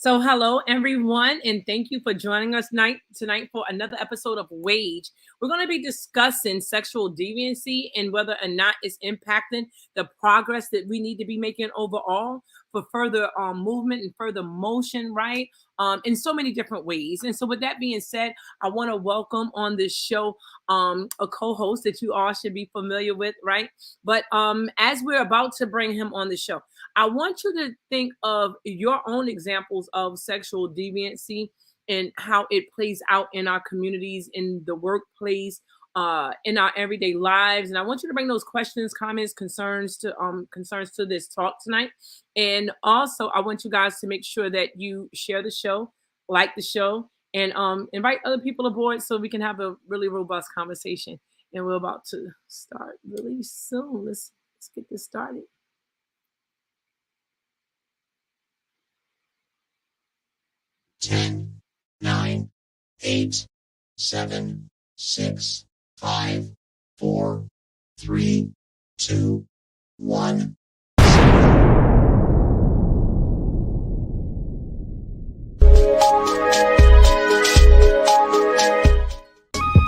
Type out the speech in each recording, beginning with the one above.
So, hello everyone, and thank you for joining us tonight for another episode of W.A.G.E. We're going to be discussing sexual deviancy and whether or not it's impacting the progress that we need to be making overall for further movement and further motion, right? In so many different ways. And so, with that being said, I want to welcome on this show a co-host that you all should be familiar with, right? But as we're about to bring him on the show, I want you to think of your own examples of sexual deviancy and how it plays out in our communities, in the workplace, in our everyday lives. And I want you to bring those questions, comments, concerns to this talk tonight. And also, I want you guys to make sure that you share the show, like the show, and invite other people aboard so we can have a really robust conversation. And we're about to start really soon. Let's get this started. 10, 9, 8, 7, 6, 5, 4, 3, 2, 1.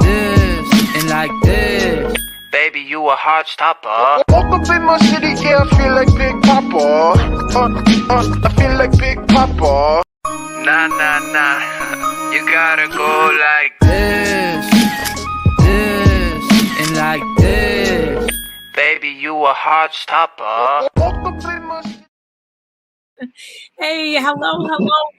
This and like this. Baby, you a hard stopper. Woke up in my city, yeah, I feel like Big Papa. I feel like Big Papa. Nah, nah, nah. You gotta go like this, and like this. Baby, you a hard stopper. Woke up in my city. Hey, hello,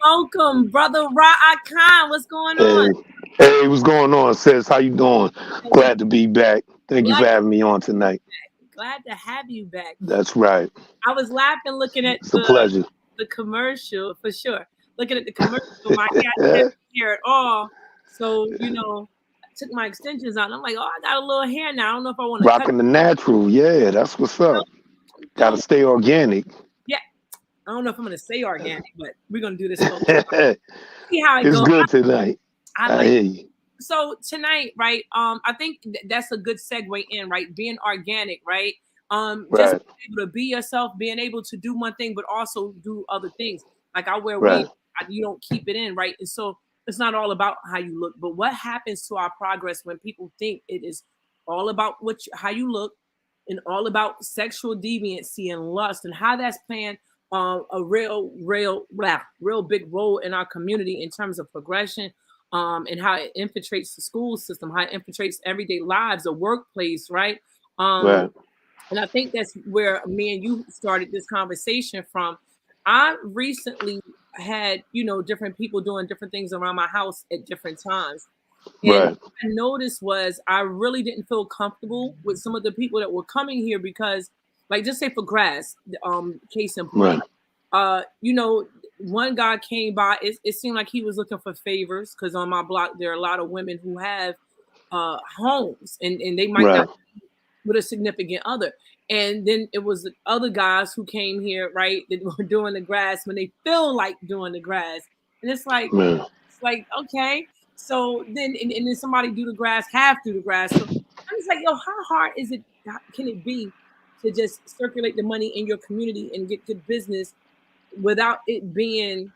welcome, brother Ra-Khan. What's going on? Hey, what's going on, sis? How you doing? Glad to be back. Thank you for having me on tonight. Glad to have you back. That's right. I was laughing looking at It's a pleasure. the commercial for sure. Looking at the commercial, my hair didn't hair at all. So I took my extensions out. And I'm like, oh, I got a little hair now. I don't know if I want to Rocking the natural. Yeah, that's what's up. Gotta stay organic. Yeah, I don't know if I'm gonna say organic, but we're gonna do this. See how it It's goes. good tonight. I hear you. So tonight, right? I think that's a good segue in, right? Being organic, right? Just Right. being able to be yourself, being able to do one thing, but also do other things. Like I wear Right. weave, you don't keep it in, right? And so it's not all about how you look, but what happens to our progress when people think it is all about how you look, and all about sexual deviancy and lust, and how that's playing a real big role in our community in terms of progression, and how it infiltrates the school system, how it infiltrates everyday lives, the workplace, right? Right. And I think that's where me and you started this conversation from. I recently had, different people doing different things around my house at different times. And Right. what I noticed was I really didn't feel comfortable with some of the people that were coming here because, like, just say for grass, case in point, one guy came by. It seemed like he was looking for favors because on my block there are a lot of women who have homes, and they might Right. not with a significant other. And then it was the other guys who came here, right, that were doing the grass when they feel like doing the grass. And Man. it's like, okay. So then somebody do the grass, half do the grass. So I'm just like, yo, how hard is it? Can it be to just circulate the money in your community and get good business without it being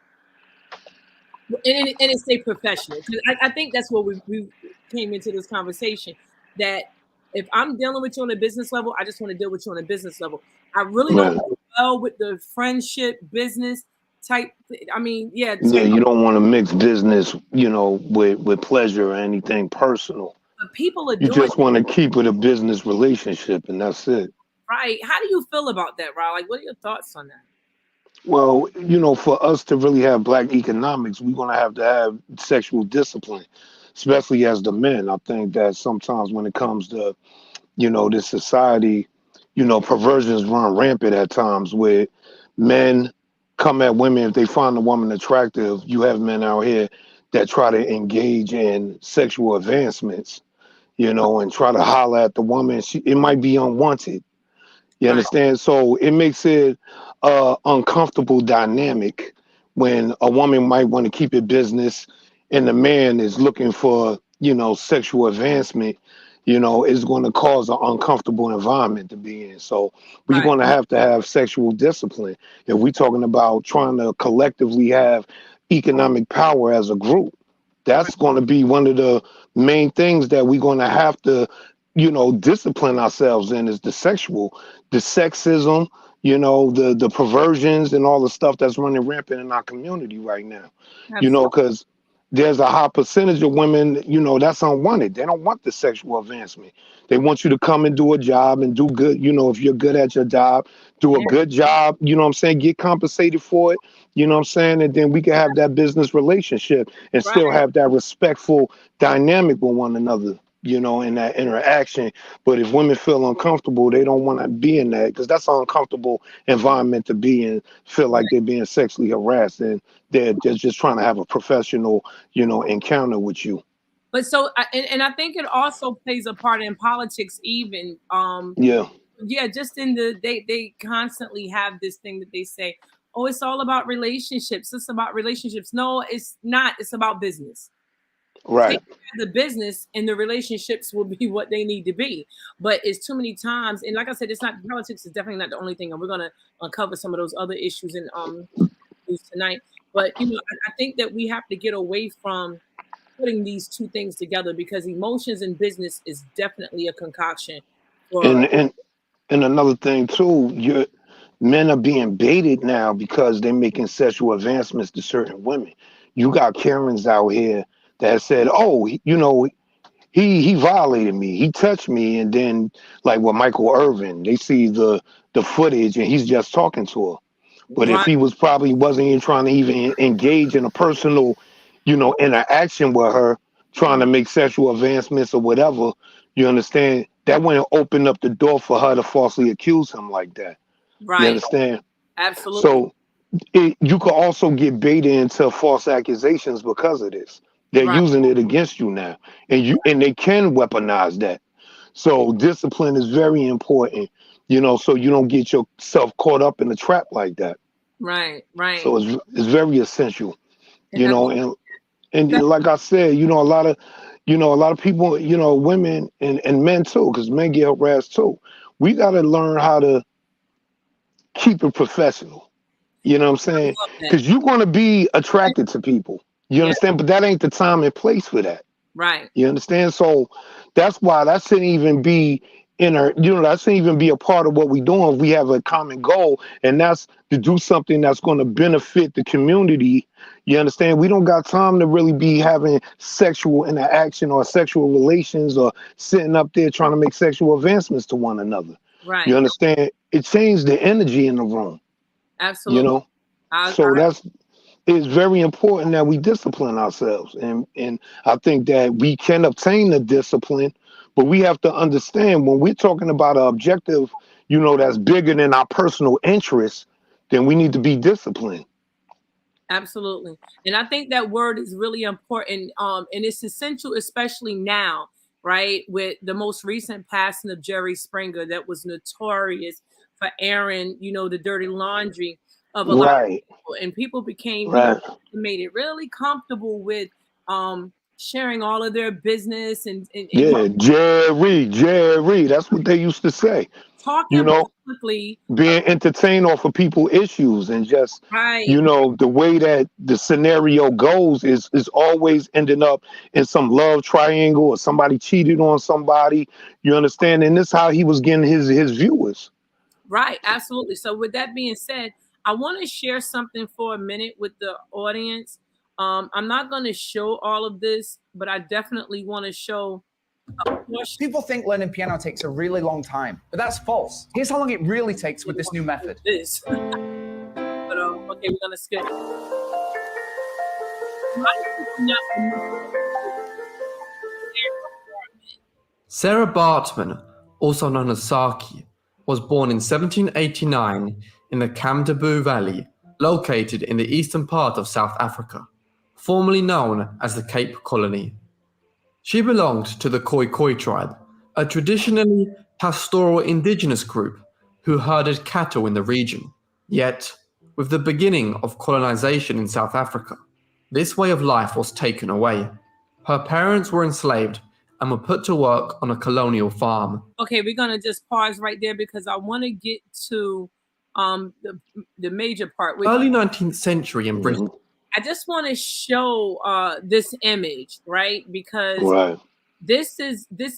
and it stay professional? Because I think that's what we came into this conversation, that if I'm dealing with you on a business level, I just want to deal with you on a business level. I really don't Right. do well with the friendship business type. I mean, yeah, Yeah, you don't want to mix business, with pleasure or anything personal. but people are You doing just want to keep it a business relationship, and that's it. right. How do you feel about that, Rob? Like, what are your thoughts on that? Well, for us to really have black economics, we're going to have sexual discipline, especially as the men. I think that sometimes when it comes to, this society, perversions run rampant at times where men come at women. If they find a woman attractive, you have men out here that try to engage in sexual advancements, and try to holler at the woman. It might be unwanted. You Right. understand? So it makes it uncomfortable dynamic when a woman might want to keep it business and the man is looking for, sexual advancement. is going to cause an uncomfortable environment to be in. So we're Right. going to have sexual discipline if we're talking about trying to collectively have economic power as a group. That's going to be one of the main things that we're going to have to, discipline ourselves in, is the sexism, the perversions and all the stuff that's running rampant in our community right now. Absolutely. Because there's a high percentage of women, that's unwanted. They don't want the sexual advancement. They want you to come and do a job and do good. If you're good at your job, do a Yeah. good job, get compensated for it, and then we can have that business relationship and Right. still have that respectful dynamic with one another, in that interaction. But if women feel uncomfortable, they don't want to be in that, because that's an uncomfortable environment to be in, feel like they're being sexually harassed, and they're just trying to have a professional, encounter with you. But so, and I think it also plays a part in politics, even. Yeah, Yeah, just in they constantly have this thing that they say, oh, it's all about relationships. It's about relationships. No, it's not. It's about business. Take right. care of the business, and the relationships will be what they need to be. But it's too many times, and like I said, it's not, politics is definitely not the only thing, and we're gonna uncover some of those other issues in news tonight. But I think that we have to get away from putting these two things together, because emotions and business is definitely a concoction for. And another thing too, men are being baited now because they're making sexual advancements to certain women. You got Karens out here that said, "Oh, he violated me, he touched me," and then, like with Michael Irvin, they see the footage and he's just talking to her. But if Right, he wasn't even trying to even engage in a personal, interaction with her, trying to make sexual advancements or whatever, you understand, that wouldn't open up the door for her to falsely accuse him like that. You right, understand? absolutely, So you could also get baited into false accusations because of this. They're right, using it against you now, and they can weaponize that. So discipline is very important, so you don't get yourself caught up in the trap like that. right, right. So it's very essential, And I think and that, like I said, a lot of people, women and men too, because men get harassed too. We got to learn how to keep it professional. You know what I'm I saying? love that. Because you're going to be attracted to people. You Yeah, understand? But that ain't the time and place for that. right, You understand? So that's why that shouldn't even be that shouldn't even be a part of what we're doing. We have a common goal, and that's to do something that's going to benefit the community. You understand? We don't got time to really be having sexual interaction or sexual relations or sitting up there trying to make sexual advancements to one another. You right, understand? It changed the energy in the room, you absolutely. know? I So it's very important that we discipline ourselves, and I think that we can obtain the discipline, but we have to understand, when we're talking about an objective, that's bigger than our personal interests, then we need to be disciplined. Absolutely. And I think that word is really important. And it's essential, especially now, right? With the most recent passing of Jerry Springer, that was notorious for airing, the dirty laundry of a lot of Right, people. And people became, right. made it really comfortable with sharing all of their business and Yeah, Jerry, that's what they used to say. You talking know, publicly. being entertained off of people issues, and just, Right, the way that the scenario goes is always ending up in some love triangle, or somebody cheated on somebody. You understand? And this is how he was getting his viewers. right, absolutely. So with that being said, I want to share something for a minute with the audience. I'm not going to show all of this, but I definitely want to show a portion. People think learning piano takes a really long time, but that's false. Here's how long it really takes with this new method. This. But okay, we're gonna skip. A lot of people not familiar. Sarah Bartman, also known as Saki, was born in 1789 in the Kamdaboo Valley, located in the eastern part of South Africa, formerly known as the Cape Colony. She belonged to the Khoi tribe, a traditionally pastoral indigenous group who herded cattle in the region. Yet, with the beginning of colonization in South Africa, this way of life was taken away. Her parents were enslaved and were put to work on a colonial farm. Okay, we're gonna just pause right there because I want to get to the major part. Early 19th century in Britain. I just want to show this image, right? Because Right. this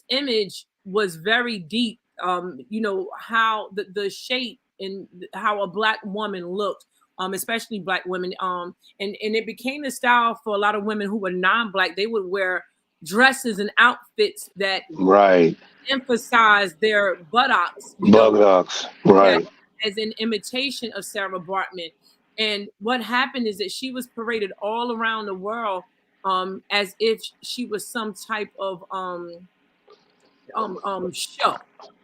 image was very deep. You know how the shape and how a black woman looked, especially black women. And it became the style for a lot of women who were non-black. They would wear dresses and outfits that Right. emphasize their buttocks, Buttocks. Right. as an imitation of Sarah Bartman. And what happened is that she was paraded all around the world as if she was some type of show.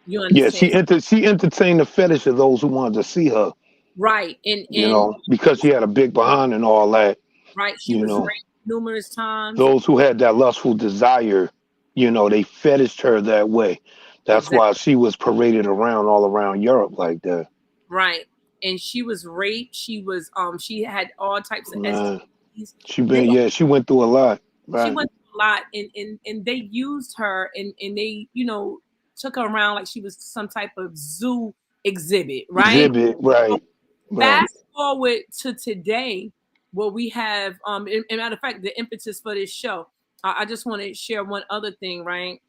You understand? Yeah, she entertained the fetish of those who wanted to see her. Right. And You know, because she had a big behind and all that. Right. She was raped numerous times. Those who had that lustful desire, you know, they fetished her that way. That's why she was paraded around all around Europe like that. Right. And she was raped. She was she had all types of STDs. She went through a lot. Right. She went through a lot, and they used her and they, you know, took her around like she was some type of zoo exhibit, right? Right. Fast forward to today, where we have and matter of fact, the impetus for this show. I just want to share one other thing, right?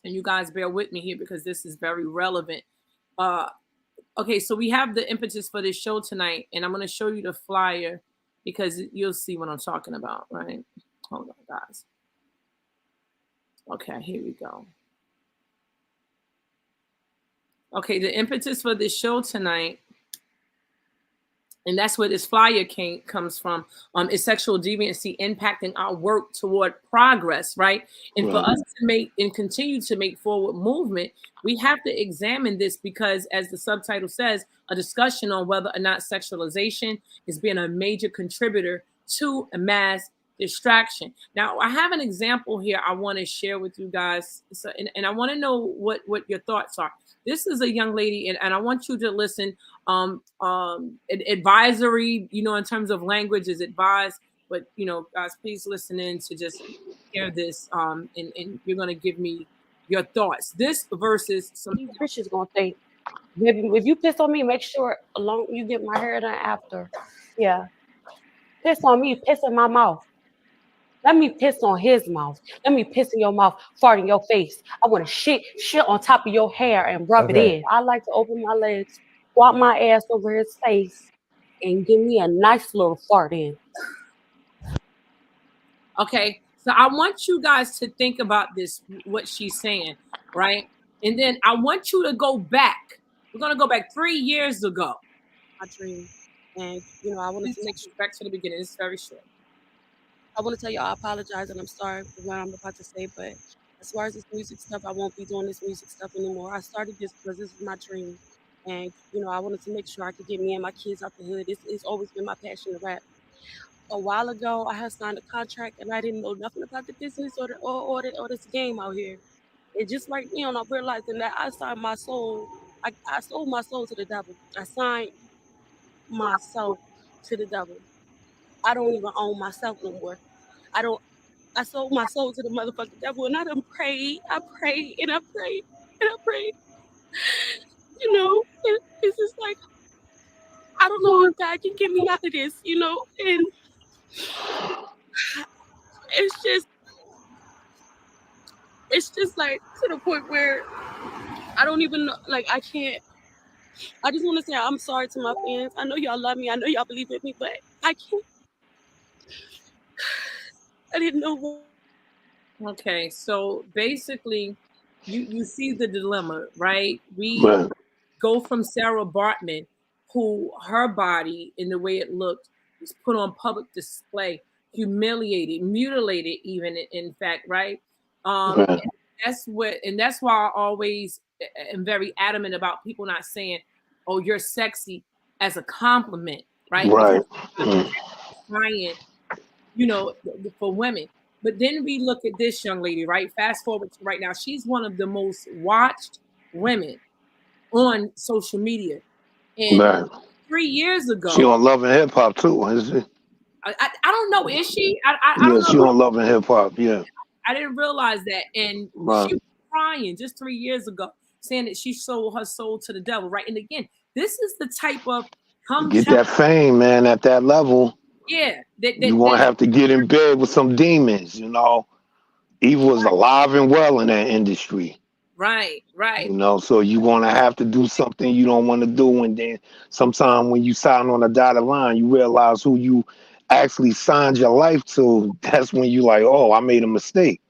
And you guys bear with me here because this is very relevant. Okay, so we have the impetus for this show tonight, and I'm going to show you the flyer because you'll see what I'm talking about, right? Hold on, guys. Okay, here we go. Okay, the impetus for this show tonight, and that's where this flyer comes from, is sexual deviancy impacting our work toward progress, right? And for us to make and continue to make forward movement, we have to examine this because, as the subtitle says, a discussion on whether or not sexualization is being a major contributor to a mass distraction. Now, I have an example here I want to share with you guys, and I want to know what your thoughts are. This is a young lady, and I want you to listen. Advisory, you know, in terms of language is advised, but you know, guys, please listen in to just hear this, and you're gonna give me your thoughts. This versus some Christians gonna think, maybe if you piss on me, make sure along you get my hair done after. Yeah, piss on me, piss in my mouth. Let me piss on his mouth. Let me piss in your mouth, fart in your face. I want to shit on top of your hair and rub it in. I like to open my legs, swap my ass over his face, and give me a nice little fart in. Okay, so I want you guys to think about this, what she's saying, right? And then I want you to go back. We're gonna go back 3 years ago. My dream, and you know, I wanted to make sure back to the beginning. It's very short. I want to tell you I apologize and I'm sorry for what I'm about to say, but as far as this music stuff, I won't be doing this music stuff anymore. I started this because this is my dream. And, you know, I wanted to make sure I could get me and my kids out the hood. It's always been my passion to rap. A while ago, I had signed a contract and I didn't know nothing about the business or this game out here. And just like, you know, I'm realizing that I signed my soul. I sold my soul to the devil. I signed myself to the devil. I don't even own myself no more. I sold my soul to the motherfucking devil, and I done prayed. I prayed and I prayed and I prayed. You know, it's just like, I don't know if God can get me out of this, you know, and it's just like to the point where I don't even know, like, I can't. I just want to say I'm sorry to my fans. I know y'all love me. I know y'all believe in me, but I can't. I didn't know what. Okay, so basically, you see the dilemma, right? We go from Sarah Bartman, who her body and the way it looked was put on public display, humiliated, mutilated, even in fact, right? And that's why I always am very adamant about people not saying, "Oh, you're sexy," as a compliment, right? Trying, you know, for women. But then we look at this young lady, right? Fast forward to right now. She's one of the most watched women on social media. And 3 years ago, she on Love and Hip Hop too, is she? I don't know. Is she? I don't know. She on Love and Hip Hop. Yeah. I didn't realize that. And Right. she was crying just 3 years ago, saying that she sold her soul to the devil, right? And again, this is the type of To come get tell, that fame, man, at that level, yeah, that you won't have to get in bed with some demons, you know. Evil is alive and well in that industry. right, right, You know, so you're gonna have to do something you don't want to do, and then sometime when you sign on a dotted line, you realize who you actually signed your life to. That's when you like, oh, I made a mistake,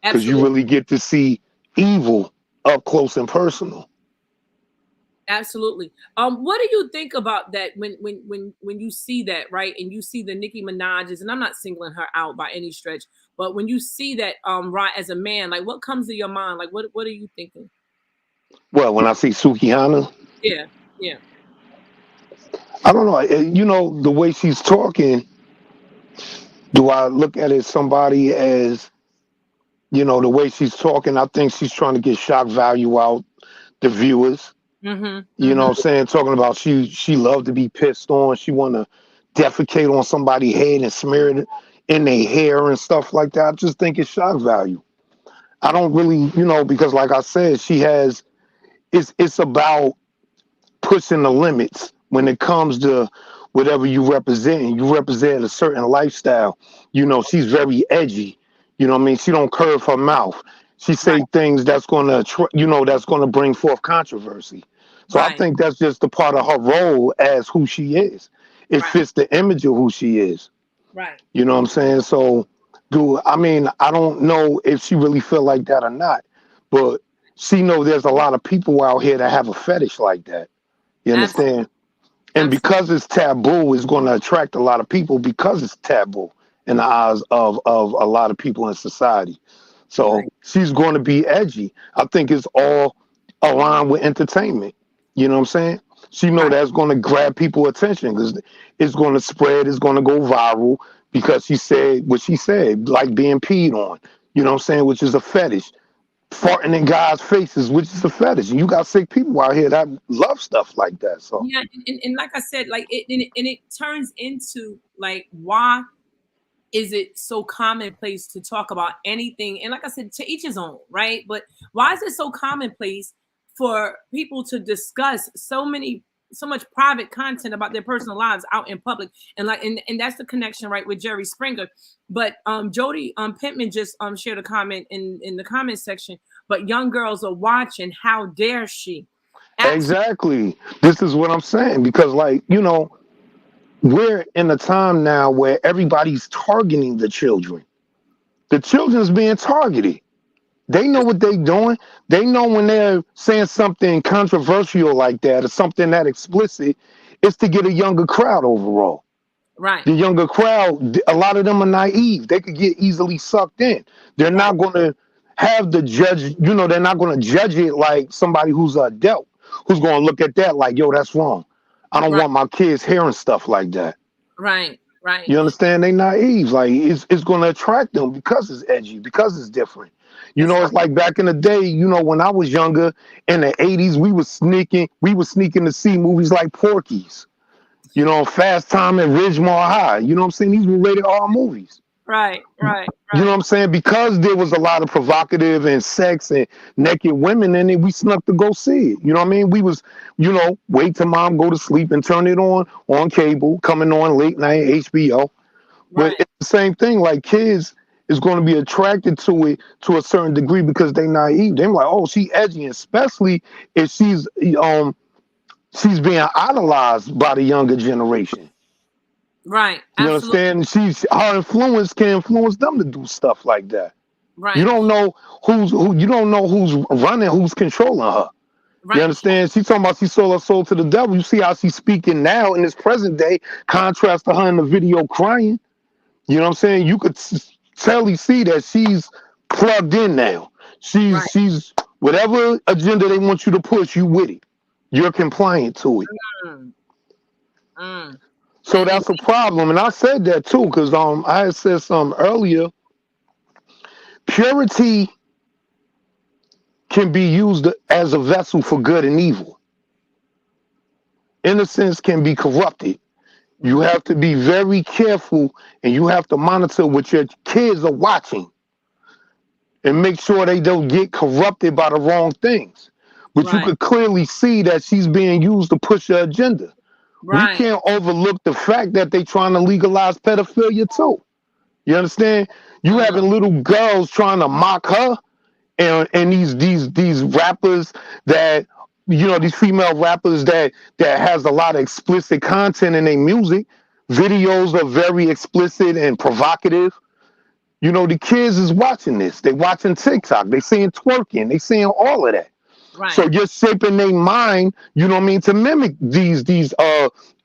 because you absolutely. really get to see evil up close and personal. Absolutely. What do you think about that when you see that, right? And you see the Nicki Minaj's, and I'm not singling her out by any stretch, but when you see that, right, as a man, like what comes to your mind? Like what are you thinking? Well, when I see Sukihana, Yeah, yeah. I don't know. You know, the way she's talking, do I look at it somebody as, you know, the way she's talking? I think she's trying to get shock value out the viewers. Mm-hmm. You know what I'm saying? Talking about she loved to be pissed on. She want to defecate on somebody's head and smear it in their hair and stuff like that. I just think it's shock value. I don't really, you know, because like I said, she has. It's about pushing the limits when it comes to whatever you represent. You represent a certain lifestyle. You know, she's very edgy. You know what I mean? She don't curve her mouth. She Right, say things that's gonna, you know, that's gonna bring forth controversy. So I right, think that's just a part of her role as who she is. It right, fits the image of who she is. right. You know what I'm saying? So, I mean, I don't know if she really feel like that or not, but she know there's a lot of people out here that have a fetish like that. You Absolutely, understand? And absolutely. because it's taboo, it's going to attract a lot of people because it's taboo in the eyes of a lot of people in society. So Right, she's going to be edgy. I think it's all aligned with entertainment. You know what I'm saying? She know right, that's going to grab people attention because it's going to spread. It's going to go viral because she said what she said, like being peed on. You know what I'm saying? Which is a fetish. Farting in guys' faces, which is a fetish. And you got sick people out here that love stuff like that. So. yeah. And like I said, like it turns into like why is it so commonplace to talk about anything? And like I said, to each his own, right? But why is it so commonplace for people to discuss so much private content about their personal lives out in public? And like and that's the connection, right, with Jerry Springer. But Jody Pittman just shared a comment in the comment section. But young girls are watching. How dare she? Absolutely. Exactly. This is what I'm saying because, like, you know, we're in a time now where everybody's targeting the children. The children's being targeted. They know what they're doing. They know when they're saying something controversial like that or something that explicit, it's to get a younger crowd overall. Right, The younger crowd, a lot of them are naive. They could get easily sucked in. They're right, not going to have the judge, you know, they're not going to judge it like somebody who's an adult who's going to look at that like, yo, that's wrong. I don't right, want my kids hearing stuff like that. right, right. You understand? They naive. Like it's going to attract them because it's edgy, because it's different. You That's know, right. it's like back in the day. You know, when I was younger in the '80s, we were sneaking to see movies like Porky's. You know, Fast Time at Ridgemore High. You know what I'm saying? These were rated R movies. Right, right, You know what right, I'm saying? Because there was a lot of provocative and sex and naked women in it, we snuck to go see it. You know what I mean? We was, you know, wait till mom go to sleep and turn it on cable, coming on late night HBO. But right. it's the same thing. Like kids is going to be attracted to it to a certain degree because they naive. They're like, oh, she edgy, especially if she's being idolized by the younger generation. Right, You absolutely. understand? Her influence can influence them to do stuff like that. You Right, don't know who you don't know who's running, who's controlling her. You right, understand? She's talking about she sold her soul to the devil. You see how she's speaking now in this present day, contrast to her in the video crying. You know what I'm saying? You could totally see that she's plugged in now. right. She's whatever agenda they want you to push, you with it. You're compliant to it. Mm, mm. So And that's a problem. And I said that too, because I had said something earlier. Purity can be used as a vessel for good and evil. Innocence can be corrupted. You have to be very careful and you have to monitor what your kids are watching. and make sure they don't get corrupted by the wrong things. But you Right. could clearly see that she's being used to push her agenda. We Right. can't overlook the fact that they trying to legalize pedophilia too. You understand? You having little girls trying to mock her, and these rappers that, you know, these female rappers that has a lot of explicit content in their music. Videos are very explicit and provocative. You know, the kids is watching this. They watching TikTok. They seeing twerking. They seeing all of that. Right. So you're shaping their mind, you know what I mean, to mimic these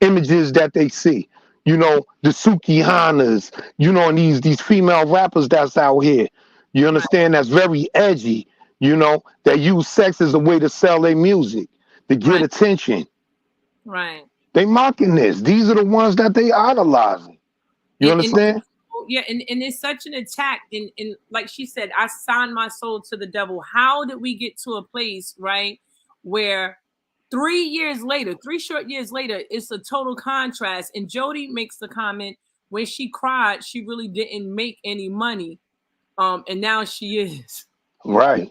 images that they see. You know, the Suki Hanas, you know, and these female rappers that's out here. You understand? That's very edgy, you know, that use sex as a way to sell their music, to get Right. attention. Right. They mocking this. These are the ones that they idolizing. You And understand? yeah, and it's such an attack. And like she said, I signed my soul to the devil. How did we get to a place, right, where 3 years later, 3 short years later, it's a total contrast. And Jody makes the comment, when she cried, she really didn't make any money. And now she is. Right.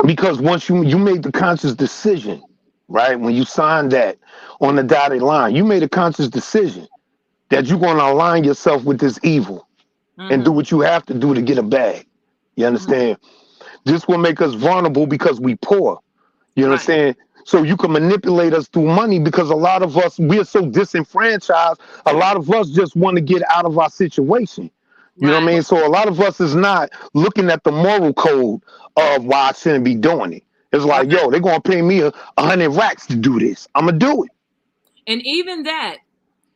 Because once you made the conscious decision, right, when you signed that on the dotted line, you made a conscious decision that you're going to align yourself with this evil and do what you have to do to get a bag. You understand? This will make us vulnerable because we poor. You Right. understand? So you can manipulate us through money, because a lot of us, we're so disenfranchised. A lot of us just want to get out of our situation. You know what I Right. mean? So a lot of us is not looking at the moral code of why I shouldn't be doing it. It's like, yo, they're going to pay me 100 racks to do this. I'm going to do it. And even that,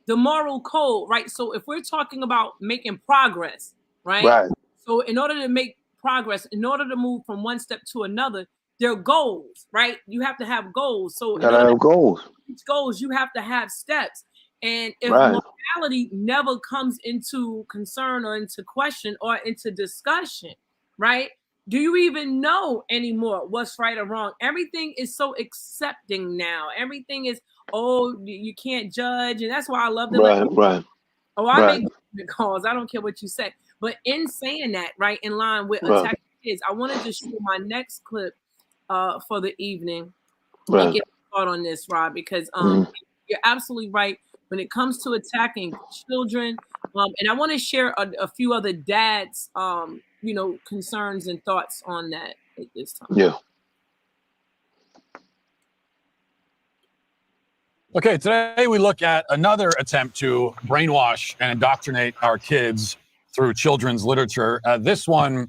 the moral code, right? So if we're talking about making progress, right? Right. So in order to make progress, in order to move from one step to another, there are goals, right? You have to have goals. So in Gotta order to have goals. reach goals, you have to have steps. And if Right. morality never comes into concern or into question or into discussion, right? Do you even know anymore what's right or wrong? Everything is so accepting now. Everything is, oh, you can't judge. And that's why I love to let Right. people, Right. oh, I Right. make calls. I don't care what you say. But in saying that, right, in line with Right. attacking kids, I want to just show my next clip for the evening and Right. get a thought on this, Rob, because you're absolutely right when it comes to attacking children. And I want to share a few other dads, you know, concerns and thoughts on that at this time. Yeah. Okay, today we look at another attempt to brainwash and indoctrinate our kids through children's literature. This one,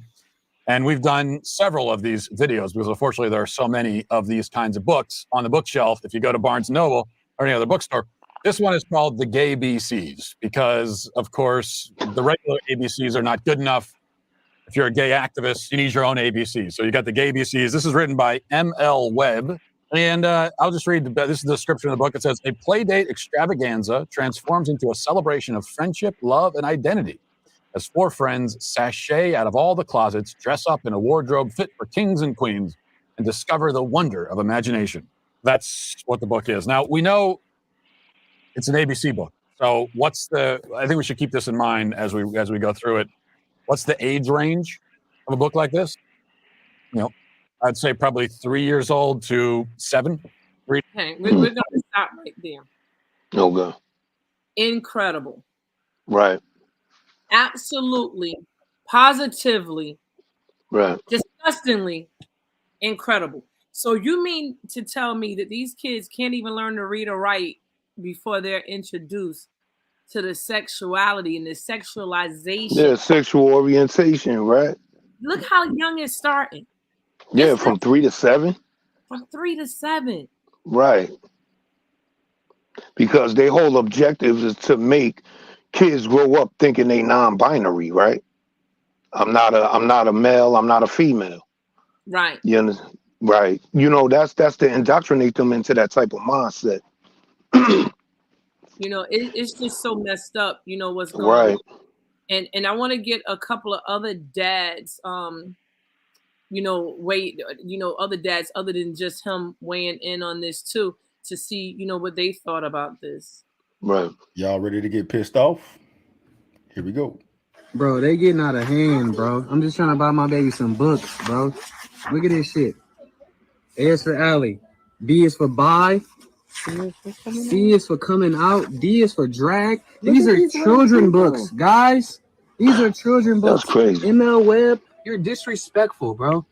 and we've done several of these videos because unfortunately there are so many of these kinds of books on the bookshelf. If you go to Barnes & Noble or any other bookstore, this one is called the Gay BCs because, of course, the regular ABCs are not good enough. If you're a gay activist, you need your own ABCs. So you got the Gay BCs. This is written by M.L. Webb. And I'll just read, this is the description of the book. It says, a playdate extravaganza transforms into a celebration of friendship, love, and identity as four friends sashay out of all the closets, dress up in a wardrobe fit for kings and queens, and discover the wonder of imagination. That's what the book is. Now, we know it's an ABC book. So I think we should keep this in mind as we go through it. What's the age range of a book like this? You know, I'd say probably 3 years old to 7. Okay, we're going to stop right there. Okay. Incredible. Right. Absolutely, positively, Right. disgustingly incredible. So you mean to tell me that these kids can't even learn to read or write before they're introduced to the sexuality and the sexualization? Yeah, sexual orientation, right? Look how young it's starting. Yeah, It's from 3 to 7. from 3 to 7. Right. Because their whole objective is to make kids grow up thinking they non-binary, right? I'm not a male, I'm not a female. Right. You understand? Right. You know, that's to indoctrinate them into that type of mindset. You know, it's just so messed up, you know, what's going Right. on. And I want to get a couple of other dads, you know, other dads other than just him weighing in on this too, to see, you know, what they thought about this. Right. Y'all ready to get pissed off? Here we go. Bro, they getting out of hand, bro. I'm just trying to buy my baby some books, bro. Look at this shit. A is for alley. B is for buy. C is for coming out. D is for drag. These are children books, guys. These are children That's books. crazy. ML Web, you're disrespectful, bro.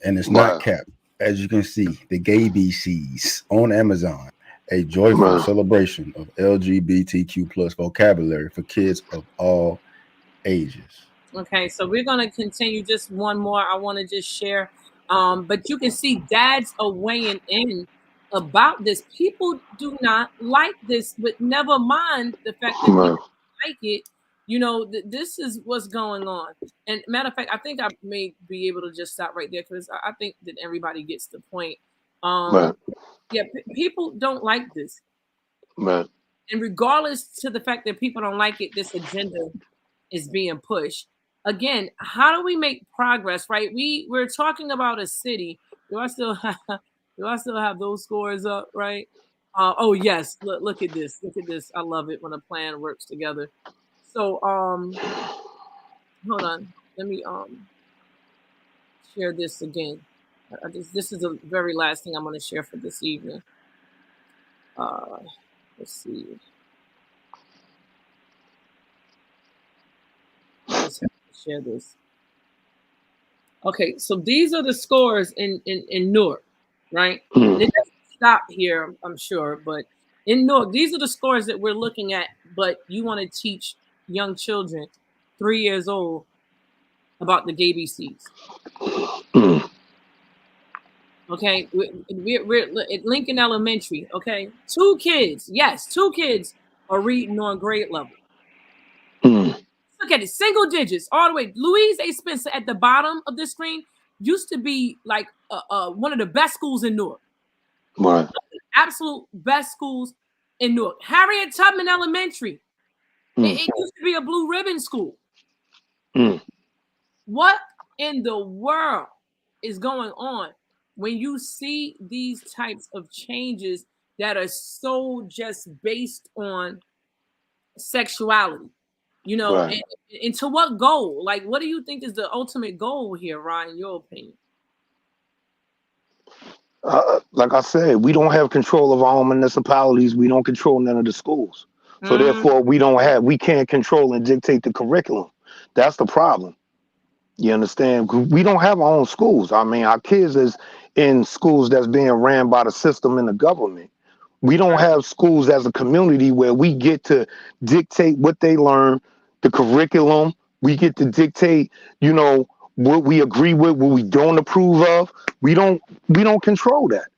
And it's Right. not capped. As you can see, the GABCs on Amazon, a joyful Right. celebration of LGBTQ plus vocabulary for kids of all ages. Okay, so we're gonna continue. Just one more I want to just share. But you can see dads are weighing in about this. People do not like this, but never mind the fact that Right. people like it. You know, this is what's going on. And matter of fact, I think I may be able to just stop right there because I think that everybody gets the point. Right. Yeah, people don't like this, Right. and regardless to the fact that people don't like it, this agenda is being pushed. Again, how do we make progress? Right? We're talking about a city. Do I still have those scores up? Right? Oh yes. Look at this. Look at this. I love it when a plan works together. So hold on. Let me share this again. This is the very last thing I'm going to share for this evening. Let's see. Let's share this. Okay, so these are the scores in Newark, right? And it doesn't stop here, I'm sure, but in Newark, these are the scores that we're looking at. But you want to teach young children, 3 years old, about the GABCs. Okay, we're at Lincoln Elementary. Okay, 2 kids, yes, 2 kids are reading on grade level. Look at it, single digits all the way. Louise A. Spencer at the bottom of the screen used to be like one of the best schools in Newark. Right. Absolute best schools in Newark. Harriet Tubman Elementary. It used to be a blue ribbon school. What in the world is going on when you see these types of changes that are so just based on sexuality? You know, Right. and to what goal? Like, what do you think is the ultimate goal here, Ryan? Your opinion? Like I said, we don't have control of our own municipalities. We don't control none of the schools. So therefore, we can't control and dictate the curriculum. That's the problem. You understand? 'Cause we don't have our own schools. I mean, our kids is in schools that's being ran by the system and the government. We don't have schools as a community where we get to dictate what they learn, the curriculum. We get to dictate, you know, what we agree with, what we don't approve of. We don't control that.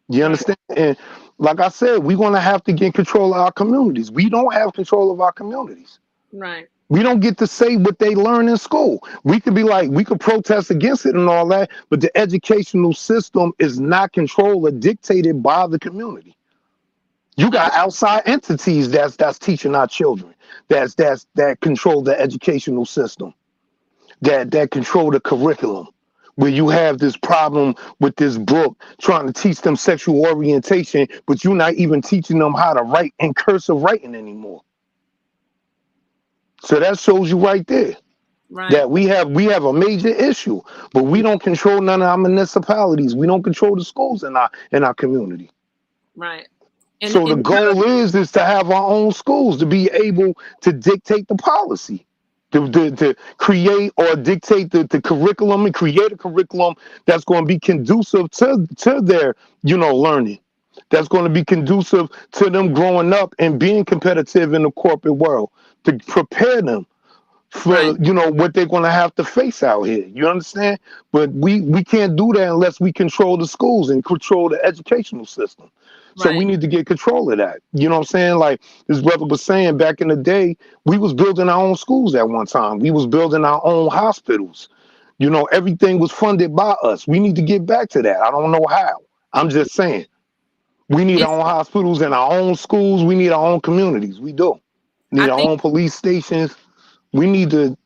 You understand? And like I said, we're gonna have to get control of our communities. We don't have control of our communities. Right. We don't get to say what they learn in school. We could be like, we could protest against it and all that, but the educational system is not controlled or dictated by the community. You got outside entities that's teaching our children, that control the educational system, that control the curriculum. Where you have this problem with this book trying to teach them sexual orientation, but you're not even teaching them how to write in cursive writing anymore. So that shows you right there that we have a major issue, but we don't control none of our municipalities. We don't control the schools in our community. Right. So the goal is to have our own schools, to be able to dictate the policy, to create or dictate the curriculum and create a curriculum that's going to be conducive to their, learning. That's going to be conducive to them growing up and being competitive in the corporate world, to prepare them for what they're going to have to face out here. You understand? But we can't do that unless we control the schools and control the educational system. So we need to get control of that. You know what I'm saying? Like this brother was saying, back in the day, we was building our own schools at one time. We was building our own hospitals. Everything was funded by us. We need to get back to that. I don't know how. I'm just saying. We need our own hospitals and our own schools. We need our own communities. We do. Need our own police stations. We need to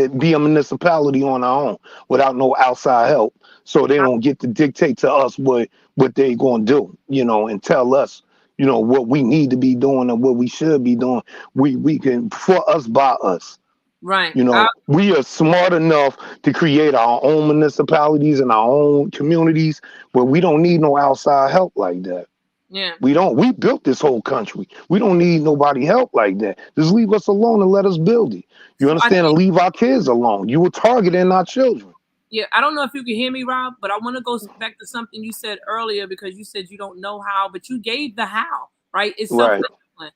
be a municipality on our own without no outside help, so they don't get to dictate to us what they gonna do, and tell us, what we need to be doing and what we should be doing. We can, for us, by us. Right. You know, we are smart enough to create our own municipalities and our own communities where we don't need no outside help like that. Yeah. We don't. We built this whole country. We don't need nobody help like that. Just leave us alone and let us build it. You So understand? And leave our kids alone. You were targeting our children. Yeah, I don't know if you can hear me, Rob, but I want to go back to something you said earlier because you said you don't know how, but you gave the how, right? It's Right. self-discipline.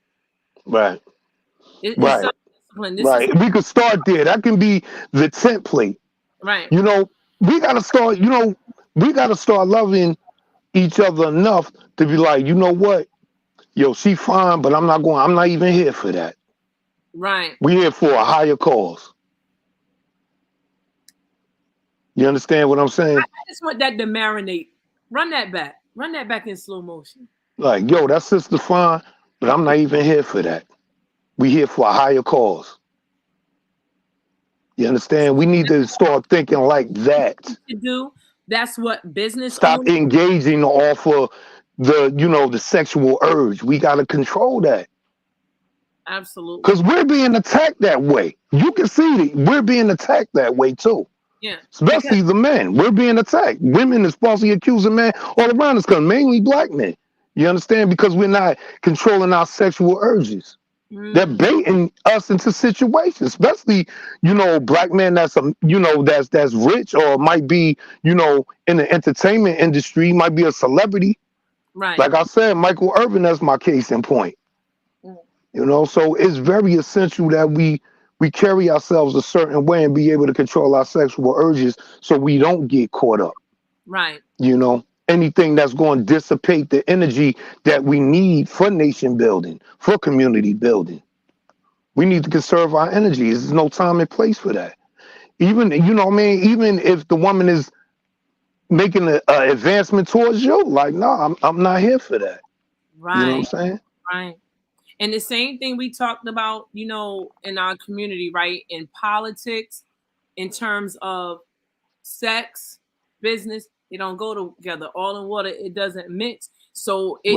Right. It's Right. self-discipline. This Right. We could start there. That can be the template. Right. You know, we gotta start, we gotta start loving each other enough to be like, you know what? Yo, she fine, but I'm not even here for that. Right. We're here for a higher cause. You understand what I'm saying? I just want that to marinate. Run that back. Run that back in slow motion. Like, yo, that sister fine, but I'm not even here for that. We here for a higher cause. You understand? We need to start thinking like that. To do. That's what business Stop owners. engaging off of the sexual urge. We got to control that. Absolutely. Because we're being attacked that way. You can see it. We're being attacked that way too. Yeah. Especially the men. We're being attacked. Women is falsely accusing men all around us, because mainly black men. You understand? Because we're not controlling our sexual urges. They're baiting us into situations, especially, black men that's that's rich, or might be, in the entertainment industry, might be a celebrity. Right. Like I said, Michael Irvin, that's my case in point. So it's very essential that we carry ourselves a certain way and be able to control our sexual urges so we don't get caught up. Right. Anything that's going to dissipate the energy that we need for nation building, for community building. We need to conserve our energy. There's no time and place for that. Even, even if the woman is making an advancement towards you, like, no, I'm not here for that. Right. You know what I'm saying? Right. And the same thing we talked about, in our community, right? In politics, in terms of sex, business, they don't go together. All in water, it doesn't mix. So it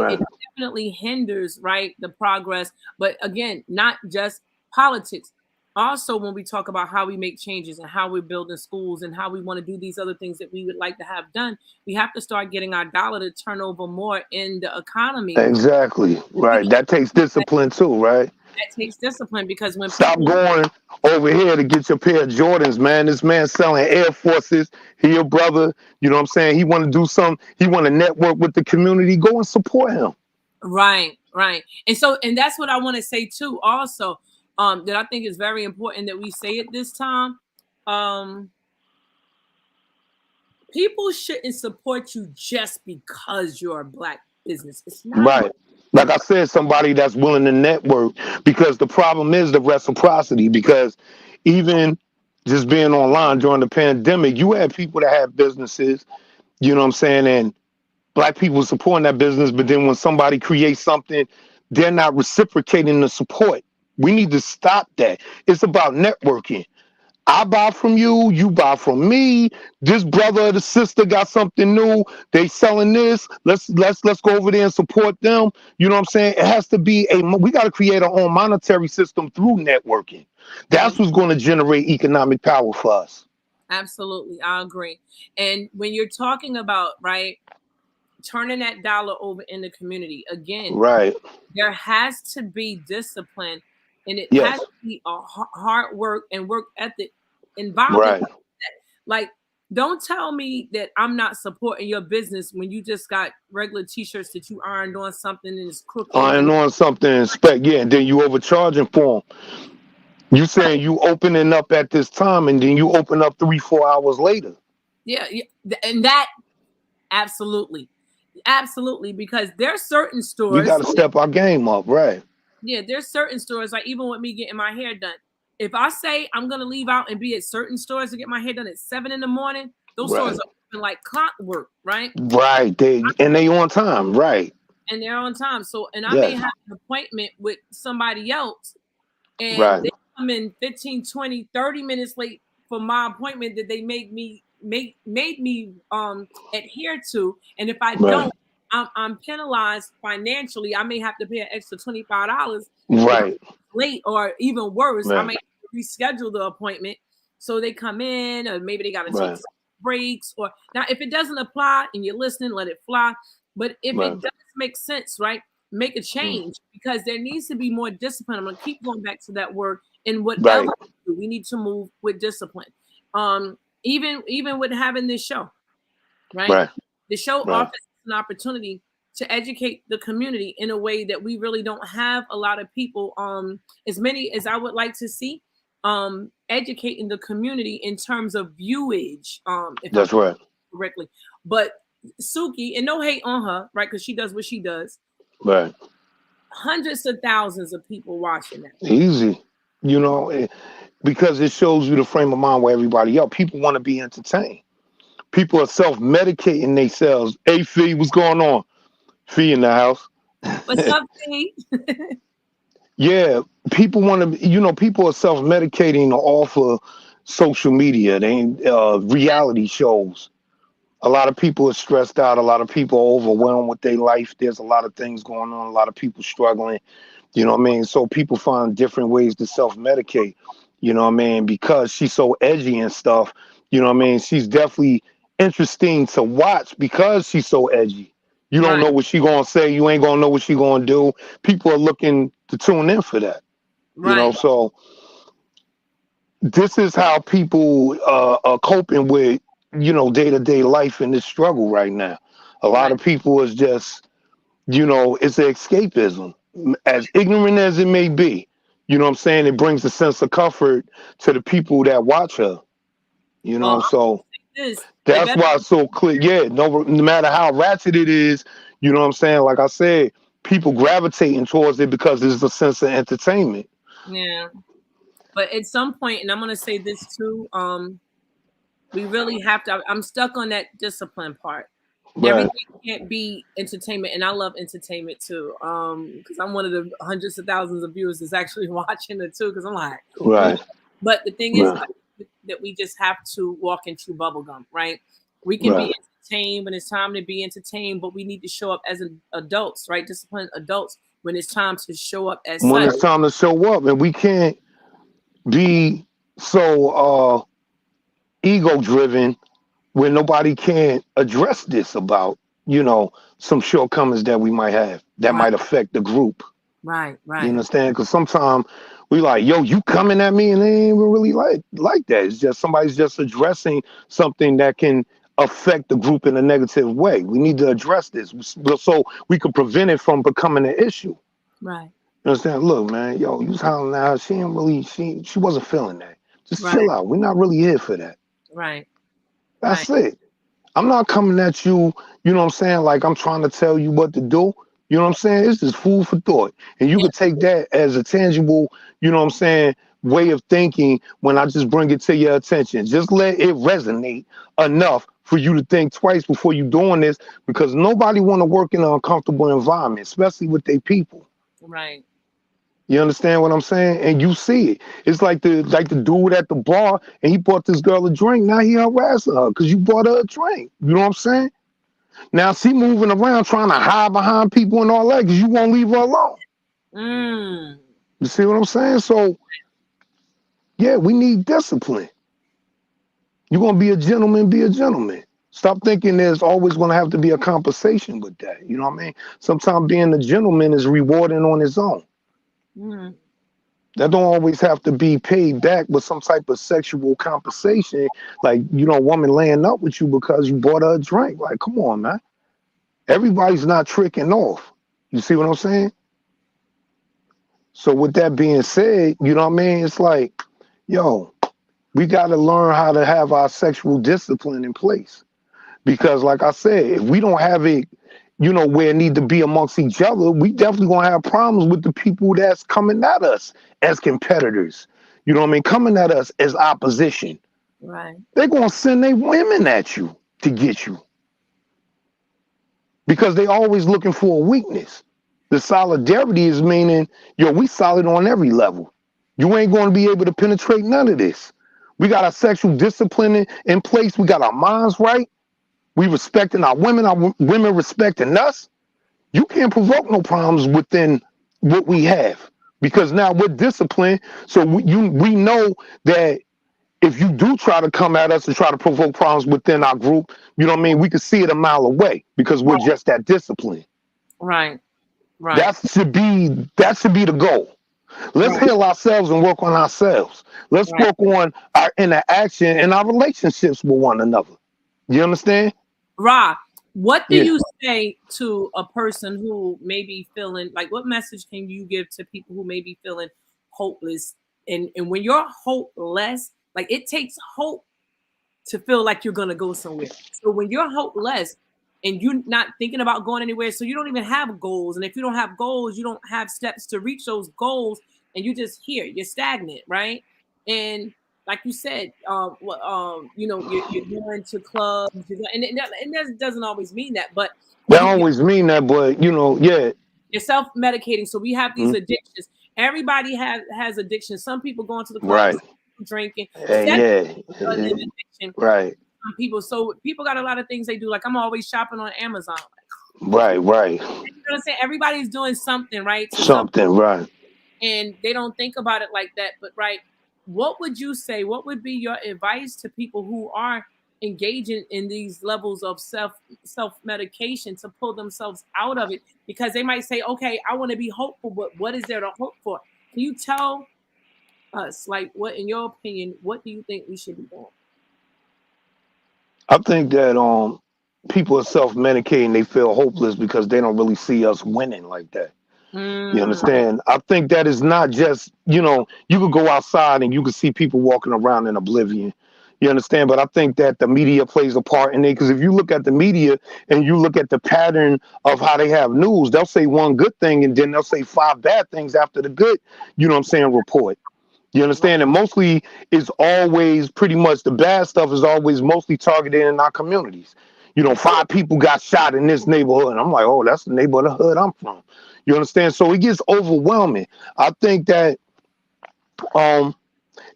definitely hinders, right, the progress. But again, not just politics. Also, when we talk about how we make changes and how we're building schools and how we want to do these other things that we would like to have done, we have to start getting our dollar to turn over more in the economy. Exactly. Right. That takes discipline too, right? That takes discipline, because when Stop going over here to get your pair of Jordans, man. This man selling Air Forces. He your brother. You know what I'm saying? He want to do something. He want to network with the community. Go and support him. Right, right. And that's what I want to say too, also, that I think is very important that we say it this time. People shouldn't support you just because you're a black business. It's not right. Like I said, somebody that's willing to network, because the problem is the reciprocity. Because even just being online during the pandemic, you had people that had businesses, you know what I'm saying, and black people supporting that business, but then when somebody creates something, they're not reciprocating the support. We need to stop that. It's about networking. I buy from you, you buy from me. This brother or the sister got something new. They selling this. Let's go over there and support them. You know what I'm saying? It has to be we got to create our own monetary system through networking. That's what's going to generate economic power for us. Absolutely, I agree. And when you're talking about, right, turning that dollar over in the community, again, right, there has to be discipline, and it yes, has to be a hard work and work ethic involved. Right. Like, don't tell me that I'm not supporting your business when you just got regular t-shirts that you ironed on something and it's crooked. Iron on something and and then you overcharging for them. You saying you opening up at this time, and then you open up 3-4 hours later. Yeah, and that absolutely, because there's certain stores. We got to step our game up, right? Yeah, there's certain stores, like even with me getting my hair done. If I say I'm gonna leave out and be at certain stores to get my hair done at 7 a.m, those stores are open like clockwork, right? Right. They on time, right? And they're on time. So, and I may have an appointment with somebody else, and they come in 15, 20, 30 minutes late for my appointment that they made me adhere to. And if I don't, I'm penalized financially. I may have to pay an extra $25. Right. Late, or even worse, I may have to reschedule the appointment so they come in, or maybe they got to take breaks. Or now, if it doesn't apply and you're listening, let it fly. But if it does make sense, right, make a change, because there needs to be more discipline. I'm gonna keep going back to that word. In whatever we do, we need to move with discipline. Even with having this show, right? The show offers an opportunity to educate the community in a way that we really don't have a lot of people, as many as I would like to see, educating the community in terms of viewage. If That's right. Correctly. But Suki, and no hate on her, right? Because she does what she does. Right. Hundreds of thousands of people watching that. Easy. You know, because it shows you the frame of mind where everybody else. People want to be entertained. People are self-medicating themselves. Hey, Fee, what's going on? Fee in the house. What's up, Fee? Yeah, people want to, you know, people are self-medicating off of social media. They reality shows. A lot of people are stressed out. A lot of people are overwhelmed with their life. There's a lot of things going on. A lot of people struggling. You know what I mean? So people find different ways to self-medicate. You know what I mean? Because she's so edgy and stuff. You know what I mean? She's definitely interesting to watch because she's so edgy. You don't know what she gonna say. You ain't gonna know what she gonna do. People are looking to tune in for that. You know, so this is how people are coping with, you know, day-to-day life in this struggle right now. A lot of people is just, you know, it's an escapism. As ignorant as it may be, you know what I'm saying? It brings a sense of comfort to the people that watch her. You know, so that's why it's so clear. Yeah, no matter how ratchet it is, you know what I'm saying? Like I said, people gravitating towards it because it's a sense of entertainment. Yeah. But at some point, and I'm going to say this too, we really have to, I'm stuck on that discipline part. Everything can't be entertainment, and I love entertainment too, because I'm one of the hundreds of thousands of viewers that's actually watching it too, because I'm like, but the thing is that we just have to walk into bubblegum, right? We can be entertained when it's time to be entertained, but we need to show up as adults, right? Disciplined adults when it's time to show up as when such. it's time to show up, and we can't be so ego driven where nobody can address this about, you know, some shortcomings that we might have that might affect the group. Right. You understand? Because sometimes we like, yo, you coming at me, and they ain't even really like that. It's just somebody's just addressing something that can affect the group in a negative way. We need to address this so we can prevent it from becoming an issue. Right. You understand? Look, man, yo, you was hollering at her. She ain't really, she wasn't feeling that. Just chill out. We're not really here for that. Right. That's it. I'm not coming at you, you know what I'm saying? Like I'm trying to tell you what to do. You know what I'm saying? It's just food for thought. And you could take that as a tangible, you know what I'm saying, way of thinking when I just bring it to your attention. Just let it resonate enough for you to think twice before you doing this, because nobody want to work in an uncomfortable environment, especially with their people. Right. You understand what I'm saying? And you see it. It's like the dude at the bar, and he bought this girl a drink. Now he harassing her because you bought her a drink. You know what I'm saying? Now she moving around trying to hide behind people and all that because you won't leave her alone. You see what I'm saying? So, yeah, we need discipline. You're going to be a gentleman, be a gentleman. Stop thinking there's always going to have to be a compensation with that. You know what I mean? Sometimes being a gentleman is rewarding on its own. That don't always have to be paid back with some type of sexual compensation. Like, you know, a woman laying up with you because you bought her a drink. Like, come on, man. Everybody's not tricking off. You see what I'm saying? So with that being said, you know what I mean? It's like, yo, we got to learn how to have our sexual discipline in place. Because like I said, if we don't have it, you know, where it need to be amongst each other, we definitely going to have problems with the people that's coming at us as competitors. You know what I mean? Coming at us as opposition. Right. They're going to send their women at you to get you. Because they always looking for a weakness. The solidarity is meaning, yo, we solid on every level. You ain't going to be able to penetrate none of this. We got our sexual discipline in place. We got our minds right. We respecting our women respecting us. You can't provoke no problems within what we have. because now we're disciplined. So we know that if you do try to come at us and try to provoke problems within our group, you know what I mean? We can see it a mile away because we're just that disciplined. Right. Right. That should be the goal. Let's Right. heal ourselves and work on ourselves. Let's Right. work on our interaction and our relationships with one another. You understand? Ra, what do Yeah. you say to a person who may be feeling like, what message can you give to people who may be feeling hopeless? And when you're hopeless, like it takes hope to feel like you're gonna go somewhere. So when you're hopeless and you're not thinking about going anywhere, so you don't even have goals. And if you don't have goals, you don't have steps to reach those goals, and you just here, you're stagnant, right? And like you said, you know, you're going to clubs, and that doesn't always mean that, but They you always mean that, but you know, yeah. you're self-medicating. So we have these Mhm. addictions. Everybody has addictions. Some people going to the clubs, Right. some people drinking, Hey, that's yeah. an addiction. Right. Some people, so people got a lot of things they do. Like I'm always shopping on Amazon. Right. Right. You know what I'm saying? Everybody's doing something, right? To some, Something. Right. and they don't think about it like that. But right, what would you say? What would be your advice to people who are engaging in these levels of self medication to pull themselves out of it? Because they might say, okay, I want to be hopeful, but what is there to hope for? Can you tell us, like, what, in your opinion, what do you think we should be doing? I think that people are self medicating. They feel hopeless because they don't really see us winning like that. You Mm, understand? I think that is not just, you could go outside and you could see people walking around in oblivion. You understand? But I think that the media plays a part in it because if you look at the media and you look at the pattern of how they have news, they'll say one good thing and then they'll say five bad things after the good, report. You understand? And mostly it's always pretty much the bad stuff is always mostly targeted in our communities. Five people got shot in this neighborhood. And I'm like, oh, that's the neighborhood I'm from. You understand? So it gets overwhelming. I think that um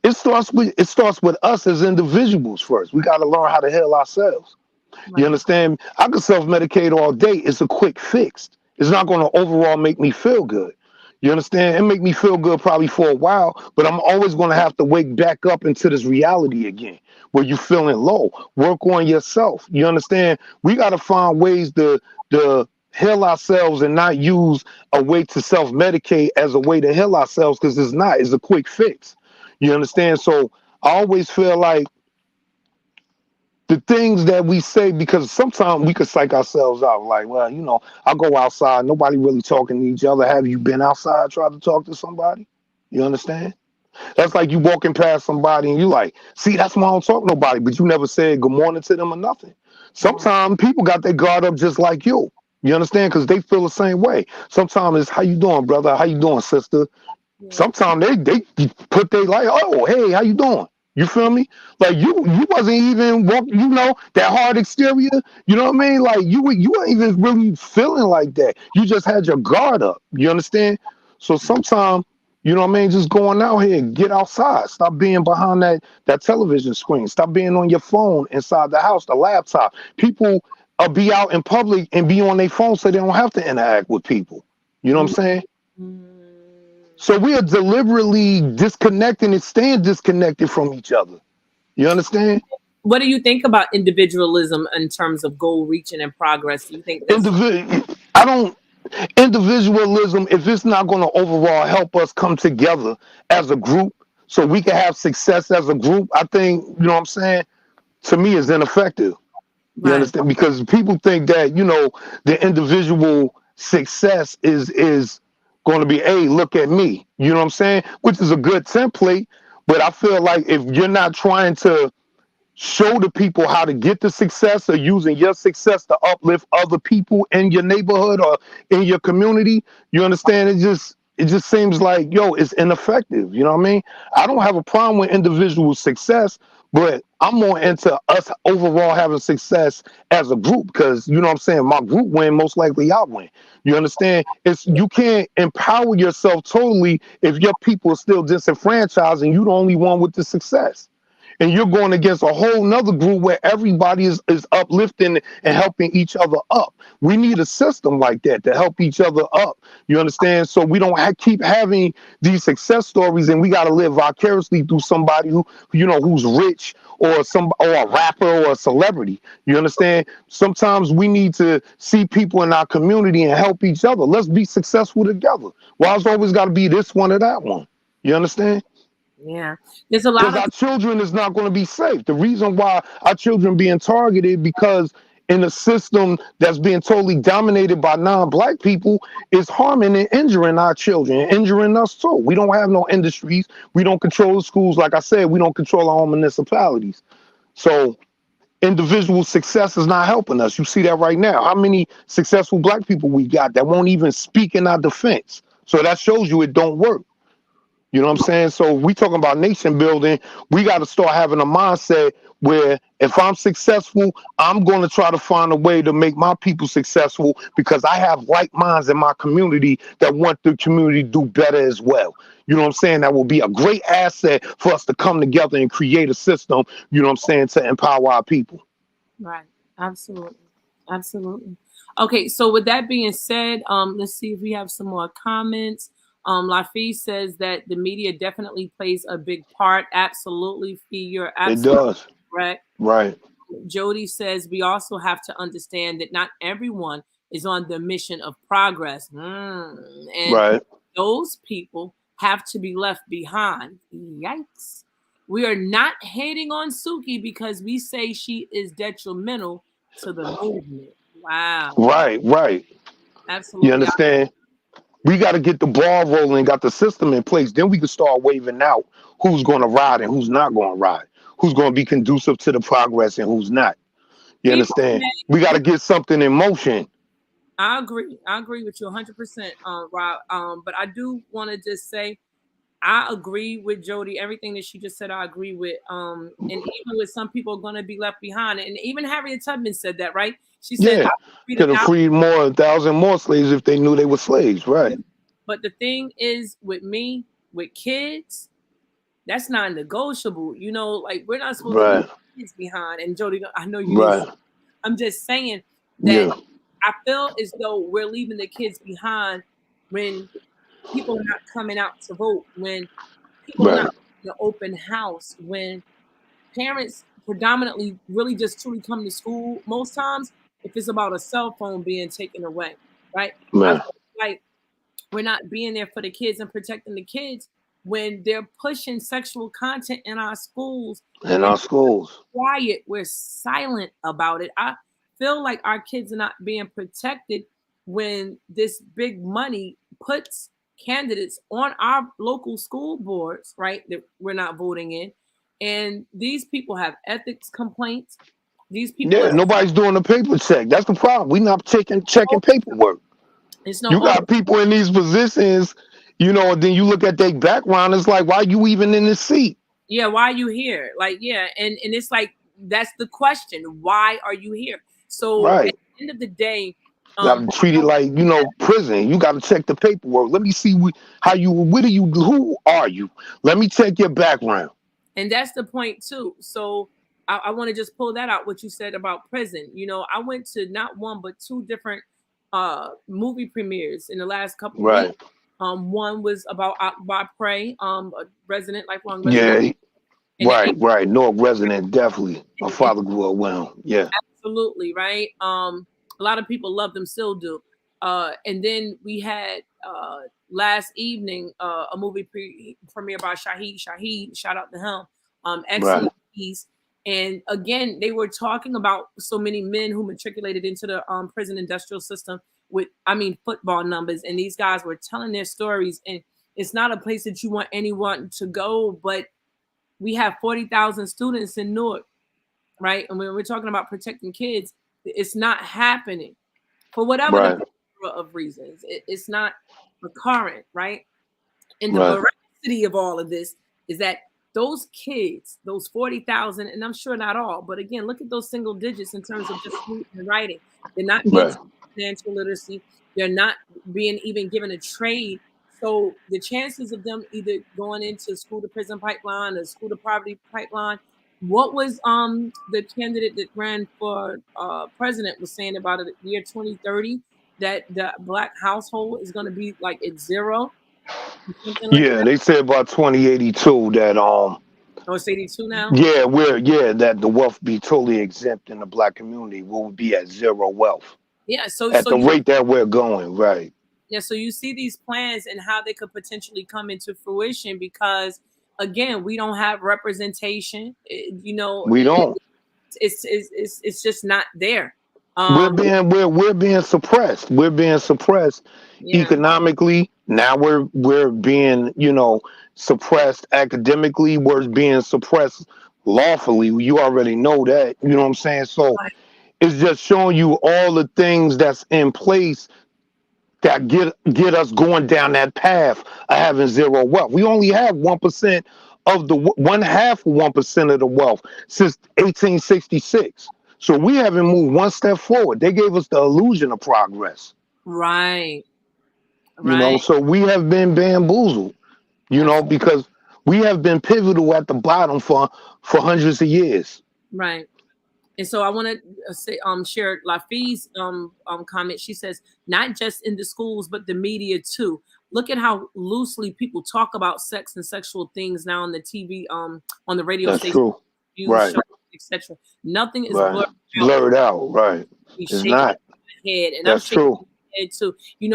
it starts with us as individuals first. We got to learn how to heal ourselves. You right. understand? I could self-medicate all day. It's a quick fix. It's not going to overall make me feel good. You understand? It make me feel good probably for a while, but I'm always going to have to wake back up into this reality again where you're feeling low. Work on yourself. You understand? We got to find ways to heal ourselves and not use a way to self-medicate as a way to heal ourselves because it's not. It's a quick fix. You understand? So I always feel like the things that we say, because sometimes we could psych ourselves out like, well, I go outside, nobody really talking to each other. Have you been outside, tried to talk to somebody? You understand? That's like you walking past somebody and you like, see, that's why I don't talk to nobody, but you never said good morning to them or nothing. Sometimes people got their guard up just like you. You understand? Because they feel the same way. Sometimes it's, how you doing, brother? How you doing, sister? Yeah. Sometimes they put they like, oh, hey, how you doing? You feel me? Like you wasn't even that hard exterior. You know what I mean? Like you weren't even really feeling like that. You just had your guard up. You understand? So sometimes, you know what I mean, just going out here, get outside. Stop being behind that television screen. Stop being on your phone inside the house, the laptop. People be out in public and be on their phone so they don't have to interact with people. You know what I'm saying? So we are deliberately disconnecting and staying disconnected from each other. You understand? What do you think about individualism in terms of goal reaching and progress? Do you think that's I don't individualism, if it's not going to overall help us come together as a group so we can have success as a group, I think, you know what I'm saying, to me is ineffective. You right? understand? Because people think that, the individual success is going to be, hey, look at me. You know what I'm saying? Which is a good template. But I feel like if you're not trying to show the people how to get the success or using your success to uplift other people in your neighborhood or in your community, you understand? It just seems like, yo, it's ineffective. You know what I mean? I don't have a problem with individual success, but I'm more into us overall having success as a group because, you know what I'm saying, my group win, most likely I win. You understand? You can't empower yourself totally if your people are still disenfranchised and you the only one with the success. and you're going against a whole nother group where everybody is uplifting and helping each other up. We need a system like that to help each other up. You understand? So we don't keep having these success stories, and we got to live vicariously through somebody who, who's rich, or a rapper or a celebrity. You understand? Sometimes we need to see people in our community and help each other. Let's be successful together. Why it's always got to be this one or that one? You understand? Yeah, there's a lot Because of our children is not going to be safe. The reason why our children being targeted, because in a system that's being totally dominated by non-black people, is harming and injuring our children, and injuring us too. We don't have no industries. We don't control the schools. Like I said, we don't control our own municipalities. So individual success is not helping us. You see that right now. How many successful black people we got that won't even speak in our defense? So that shows you it don't work. You know what I'm saying? So we talking about nation building. We got to start having a mindset where if I'm successful, I'm going to try to find a way to make my people successful, because I have like minds in my community that want the community to do better as well. You know what I'm saying? That will be a great asset for us to come together and create a system, you know what I'm saying, to empower our people. right. Absolutely. Absolutely. Okay, so with that being said, let's see if we have some more comments. Lafi says that the media definitely plays a big part. Absolutely, Fee, you're It absolutely does. correct. Right. Jody says we also have to understand that not everyone is on the mission of progress. And Right. those people have to be left behind. Yikes. We are not hating on Suki because we say she is detrimental to the movement. Wow. Right. Right. You Absolutely. understand? We got to get the ball rolling, got the system in place. Then we can start waving out who's going to ride and who's not going to ride, who's going to be conducive to the progress and who's not. You People understand? may, We got to get something in motion. I agree. I agree with you 100%, Rob. But I do want to just say I agree with Jody. Everything that she just said, I agree with. And even with some people are going to be left behind, and even Harriet Tubman said that, right? She said, Yeah. "I freed Could have freed more, 1,000 more slaves if they knew they were slaves. Right. But the thing is, with me, with kids, that's non-negotiable. You know, like we're not supposed to leave Right. kids behind. And Jody, I know you didn't. Right. I'm just saying that Yeah. I feel as though we're leaving the kids behind when people are not coming out to vote, when people are not Right. in the open house, when parents predominantly really just truly come to school most times if it's about a cell phone being taken away, right? I Man. feel like we're not being there for the kids and protecting the kids when they're pushing sexual content in our schools. In We're our schools. quiet, we're silent about it. I feel like our kids are not being protected when this big money puts candidates on our local school boards, right? That we're not voting in. And these people have ethics complaints. These people Yeah. are Nobody's doing a paper check. That's the problem. We not checking paperwork. it's no You over. got people in these positions, and then you look at their background. It's like, why you even in this seat? Yeah, why are you here? Like, yeah, and it's like that's the question. Why are you here? So at Right. the end of the day, Got to treat it like prison. You got to check the paperwork. Let me see who are you? Let me check your background. and that's the point too. So I want to just pull that out what you said about prison. You know, I went to not one but two different movie premieres in the last couple of weeks. Right. One was about by Prey, a lifelong resident Yeah. in the Right. North resident, definitely. My in father grew up with him. Yeah. absolutely, right? A lot of people love them, still do. And then we had last evening a movie premiere by Shahid. Shout out to him. Right. Excellent piece. And again, they were talking about so many men who matriculated into the prison industrial system with, football numbers. And these guys were telling their stories. And it's not a place that you want anyone to go, but we have 40,000 students in Newark, right? And when we're talking about protecting kids, it's not happening for whatever the Right. plethora of reasons. It's not recurrent, right? And the Right. veracity of all of this is that those kids, those 40,000, and I'm sure not all, but again, look at those single digits in terms of just reading and writing. They're not being Right. taught financial literacy. They're not being even given a trade. So the chances of them either going into school to prison pipeline or school to poverty pipeline What was the candidate that ran for president was saying about it year 2030 that the black household is going to be like at zero, something like Yeah, that. they said by 2082 that Oh, it's 82 now. that the wealth be totally exempt in the black community. We'll be at zero wealth Yeah. So at so the you rate that we're going. Right. yeah so you see these plans and how they could potentially come into fruition because again we don't have representation. We don't. It's just not there. We're Um. being we're being suppressed. We're being suppressed Yeah. economically. Now we're being, suppressed academically. We're being suppressed lawfully. You already know that. You know what I'm saying? So Right. it's just showing you all the things that's in place that get us going down that path of having zero wealth. We only have 1% of the 1/2 of 1% of the wealth since 1866. So we haven't moved one step forward. They gave us the illusion of progress, Right. Right. So we have been bamboozled, Absolutely. because we have been pivotal at the bottom for hundreds of years. Right. And so I want to say, share Lafie's comment. She says, not just in the schools, but the media too. Look at how loosely people talk about sex and sexual things now on the TV, on the radio That's station, true. news Right. shows, etc. Nothing is Right. blurred out. Blurred out. Right. He's It's shaking not. my head, and I'm That's shaking true. my head too.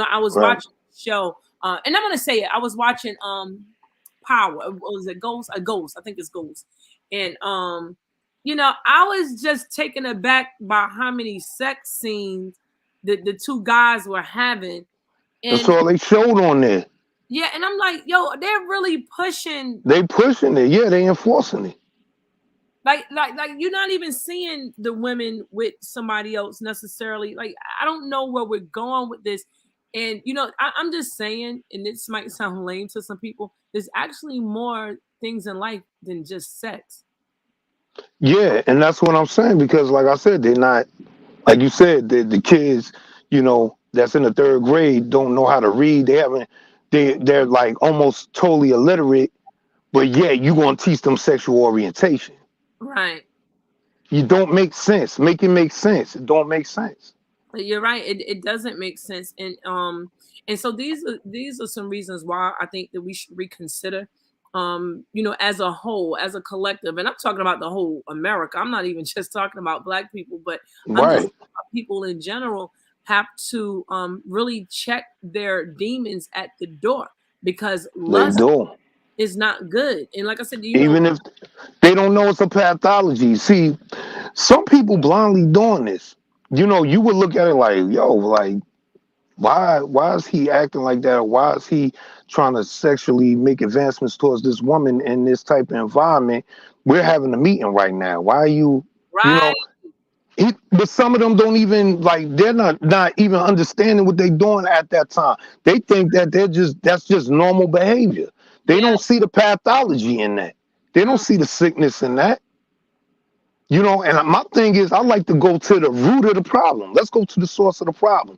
I was Right. watching a show, and I'm gonna say it. I was watching Power. What was it Ghost? A Ghost. I think it's Ghost. And I was just taken aback by how many sex scenes the two guys were having, That's and all they showed on there. yeah, and I'm like, yo, they're really pushing. They pushing it. Yeah, they enforcing it. Like you're not even seeing the women with somebody else necessarily. Like I don't know where we're going with this. And I'm just saying, and this might sound lame to some people, there's actually more things in life than just sex. Yeah, and that's what I'm saying because, like I said, they're not like you said. The kids, that's in the third grade don't know how to read. They haven't. They're like almost totally illiterate. But yeah, you gonna teach them sexual orientation. Right. You don't make sense. Make it make sense. It don't make sense. You're right. It doesn't make sense. And so these are some reasons why I think that we should reconsider as a whole, as a collective. And I'm talking about the whole America. I'm not even just talking about black people, but I'm just Right. talking about people in general have to really check their demons at the door because They lust do. is not good. And like I said, Even if they don't know it's a pathology. See, some people blindly doing this. You would look at it like, yo, like why is he acting like that? Or why is he trying to sexually make advancements towards this woman in this type of environment? We're having a meeting right now. Why are you right, know, but some of them don't even like they're not even understanding what they're doing at that time. They think that that's just normal behavior. They yeah, don't see the pathology in that. They don't mm, see the sickness in that. And my thing is, I like to go to the root of the problem. Let's go to the source of the problem.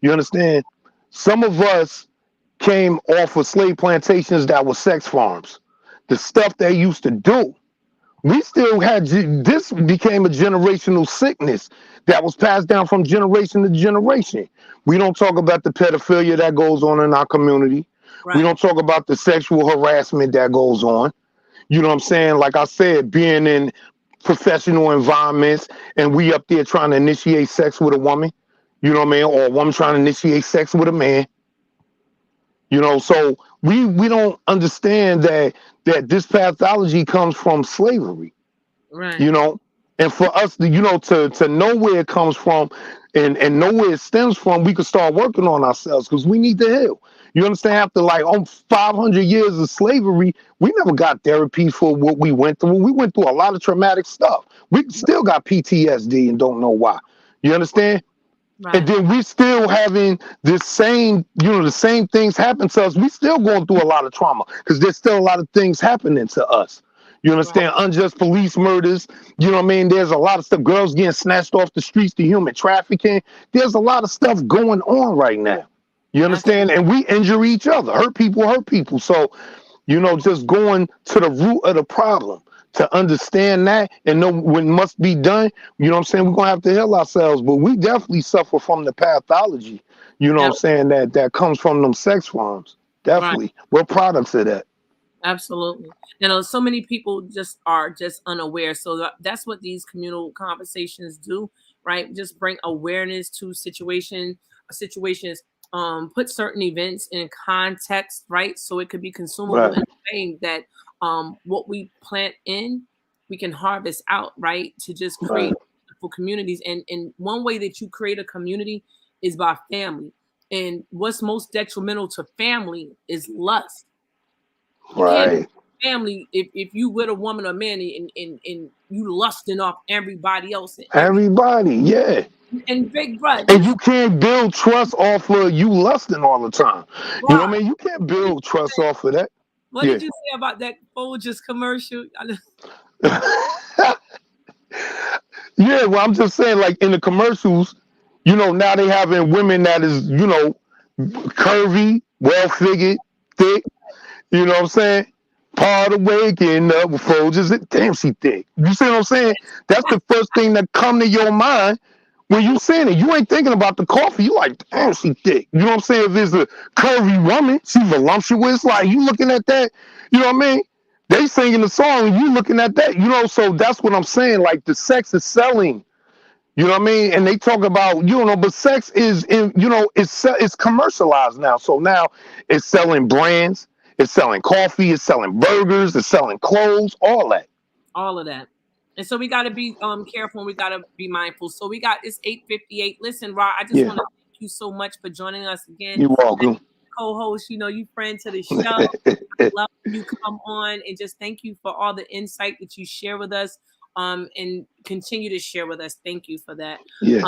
You understand? Some of us came off of slave plantations that were sex farms. The stuff they used to do. We still had this became a generational sickness that was passed down from generation to generation. We don't talk about the pedophilia that goes on in our community. We right, don't talk about the sexual harassment that goes on. You know what I'm saying? Like I said, being in professional environments and we up there trying to initiate sex with a woman, you know what I mean? Or a woman trying to initiate sex with a man. So we don't understand that this pathology comes from slavery, right, you know, and for us to know where it comes from and know where it stems from, we could start working on ourselves because we need to heal. You understand? After like 500 years of slavery, we never got therapy for what we went through. We went through a lot of traumatic stuff. We still got PTSD and don't know why. You understand? And right, then we still having the same things happen to us. We still going through a lot of trauma because there's still a lot of things happening to us. You right, understand? Unjust police murders. You know what I mean? There's a lot of stuff. Girls getting snatched off the streets to human trafficking. There's a lot of stuff going on right now. You understand? absolutely, And we injure each other. Hurt people hurt people. So, just going to the root of the problem to understand that and know what must be done, you know what I'm saying, we're gonna have to heal ourselves. But we definitely suffer from the pathology, you know what I'm saying, that comes from them sex forms. Definitely. We're products of that. Absolutely. You know, so many people just are just unaware. So that's what these communal conversations do, right? Just bring awareness to situations, put certain events in context, right? So it could be consumable in a way that what we plant in, we can harvest out, right? To just create beautiful communities. And one way that you create a community is by family. And what's most detrimental to family is lust. You can't family if you with a woman or man and you lusting off everybody else and Everybody, yeah. and big brother. And you can't build trust off of you lusting all the time. You know what I mean? You can't build trust off of that. What did you say about that Folgers commercial? Yeah, well, I'm just saying, like in the commercials, you know, now they having women that is, you know, curvy, well figured, thick. You know what I'm saying? Part of waking up with Folgers, damn, she thick. You see what I'm saying? That's the first thing that come to your mind when you saying it. You ain't thinking about the coffee. You like, damn, she thick. You know what I'm saying? If it's a curvy woman, she voluptuous. Like you looking at that, you know what I mean? They singing the song, and you looking at that, you know. So that's what I'm saying. Like the sex is selling. You know what I mean? And they talk about, you know, but sex is, in, you know, it's commercialized now. So now it's selling brands, it's selling coffee, it's selling burgers, it's selling clothes, all that. All of that. And so we got to be careful and we got to be mindful. So we got it's 8:58. Listen, Rod, I just want to thank you so much for joining us again. You're welcome. Co-host, you know, you friend to the show. I love when you come on and just thank you for all the insight that you share with us and continue to share with us. Thank you for that. Yeah,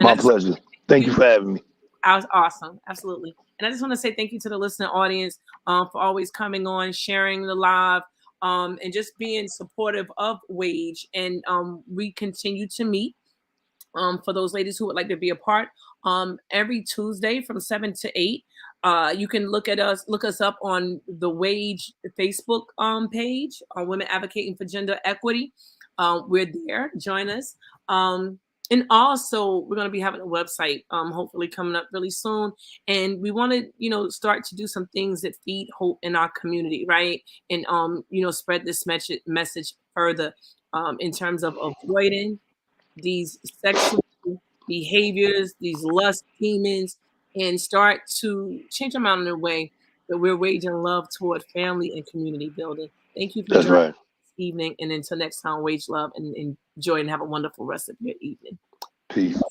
my pleasure. Thank you for having me. Awesome. Absolutely. And I just want to say thank you to the listening audience for always coming on, sharing the live, and just being supportive of W.A.G.E. And we continue to meet for those ladies who would like to be a part every Tuesday from 7 to 8. You can look us up on the W.A.G.E. Facebook page, Women Advocating for Gender Equity. We're there. Join us. And also, we're going to be having a website, hopefully coming up really soon. And we want to, you know, start to do some things that feed hope in our community, right? And, you know, spread this message further in terms of avoiding these sexual behaviors, these lust demons, and start to change them out in a way that we're waging love toward family and community building. Thank you for joining us this evening. And until next time, wage love and enjoy and have a wonderful rest of your evening. Peace.